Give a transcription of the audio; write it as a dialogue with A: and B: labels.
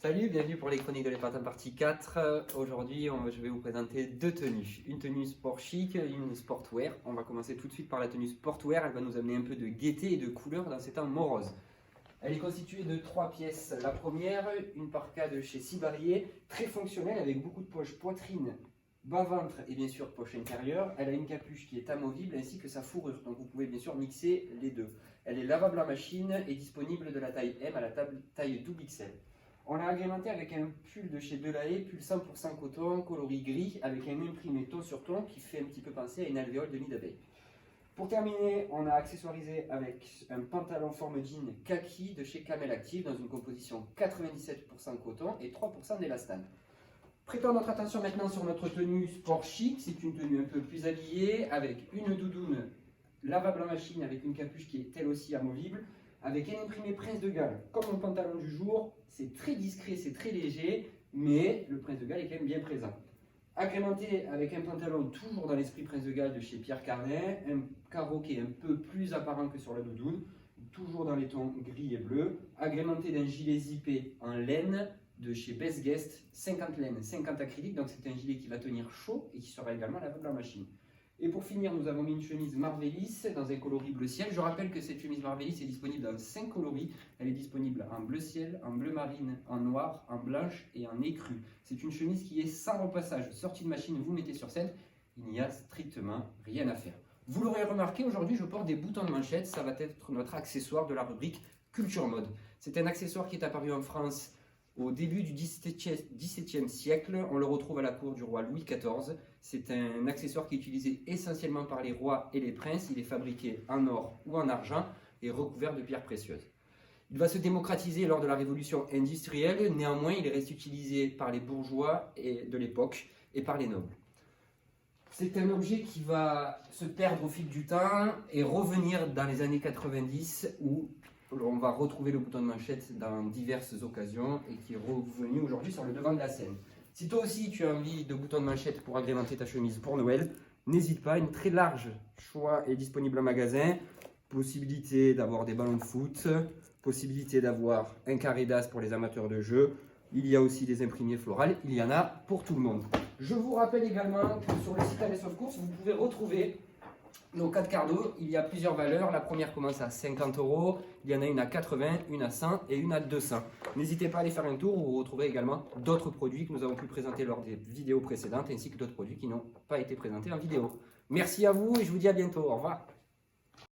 A: Salut, bienvenue pour les chroniques de l'Épate en partie 4. Aujourd'hui, je vais vous présenter deux tenues. Une tenue sport chic et une sportwear. On va commencer tout de suite par la tenue sportwear. Elle va nous amener un peu de gaieté et de couleur dans ces temps moroses. Elle est constituée de 3 pièces. La première, une parka de chez Sibarié, très fonctionnelle avec beaucoup de poches poitrine, bas-ventre et bien sûr poche intérieure. Elle a une capuche qui est amovible ainsi que sa fourrure. Donc vous pouvez bien sûr mixer les deux. Elle est lavable en machine et disponible de la taille M à la taille double XL. On l'a agrémenté avec un pull de chez Delahaye, pull 100% coton, coloris gris, avec un imprimé ton sur ton qui fait un petit peu penser à une alvéole de nid d'abeille. Pour terminer, on a accessoirisé avec un pantalon forme jean kaki de chez Camel Active dans une composition 97% coton et 3% d'élastane. Prêtons notre attention maintenant sur notre tenue sport chic. C'est une tenue un peu plus habillée avec une doudoune lavable en machine avec une capuche qui est elle aussi amovible, avec un imprimé Prince de Galles comme mon pantalon du jour. C'est très discret, c'est très léger, mais le Prince de Galles est quand même bien présent. Agrémenté avec un pantalon toujours dans l'esprit Prince de Galles de chez Pierre Cardin, un carreau qui est un peu plus apparent que sur la doudoune, toujours dans les tons gris et bleu, agrémenté d'un gilet zippé en laine de chez Best Guest, 50 laine, 50 acrylique, donc c'est un gilet qui va tenir chaud et qui sera également lavable en machine. Et pour finir, nous avons mis une chemise Marvellis dans un coloris bleu ciel. Je rappelle que cette chemise Marvellis est disponible dans 5 coloris. Elle est disponible en bleu ciel, en bleu marine, en noir, en blanche et en écru. C'est une chemise qui est sans repassage. Sortie de machine, vous mettez sur scène, il n'y a strictement rien à faire. Vous l'aurez remarqué, aujourd'hui je porte des boutons de manchette. Ça va être notre accessoire de la rubrique Culture Mode. C'est un accessoire qui est apparu en France au début du XVIIe siècle. On le retrouve à la cour du roi Louis XIV. C'est un accessoire qui est utilisé essentiellement par les rois et les princes. Il est fabriqué en or ou en argent et recouvert de pierres précieuses. Il va se démocratiser lors de la révolution industrielle. Néanmoins, il reste utilisé par les bourgeois de l'époque et par les nobles. C'est un objet qui va se perdre au fil du temps et revenir dans les années 90 où on va retrouver le bouton de manchette dans diverses occasions et qui est revenu aujourd'hui sur le devant de la scène. Si toi aussi tu as envie de boutons de manchette pour agrémenter ta chemise pour Noël, n'hésite pas, une très large choix est disponible en magasin. Possibilité d'avoir des ballons de foot, possibilité d'avoir un carré d'as pour les amateurs de jeux. Il y a aussi des imprimés florales, il y en a pour tout le monde. Je vous rappelle également que sur le site Alessio de Course, vous pouvez retrouver nos 4 quarts d'eau. Il y a plusieurs valeurs. La première commence à 50 €. Il y en a une à 80, une à 100 et une à 200. N'hésitez pas à aller faire un tour. Vous retrouverez également d'autres produits que nous avons pu présenter lors des vidéos précédentes ainsi que d'autres produits qui n'ont pas été présentés en vidéo. Merci à vous et je vous dis à bientôt. Au revoir.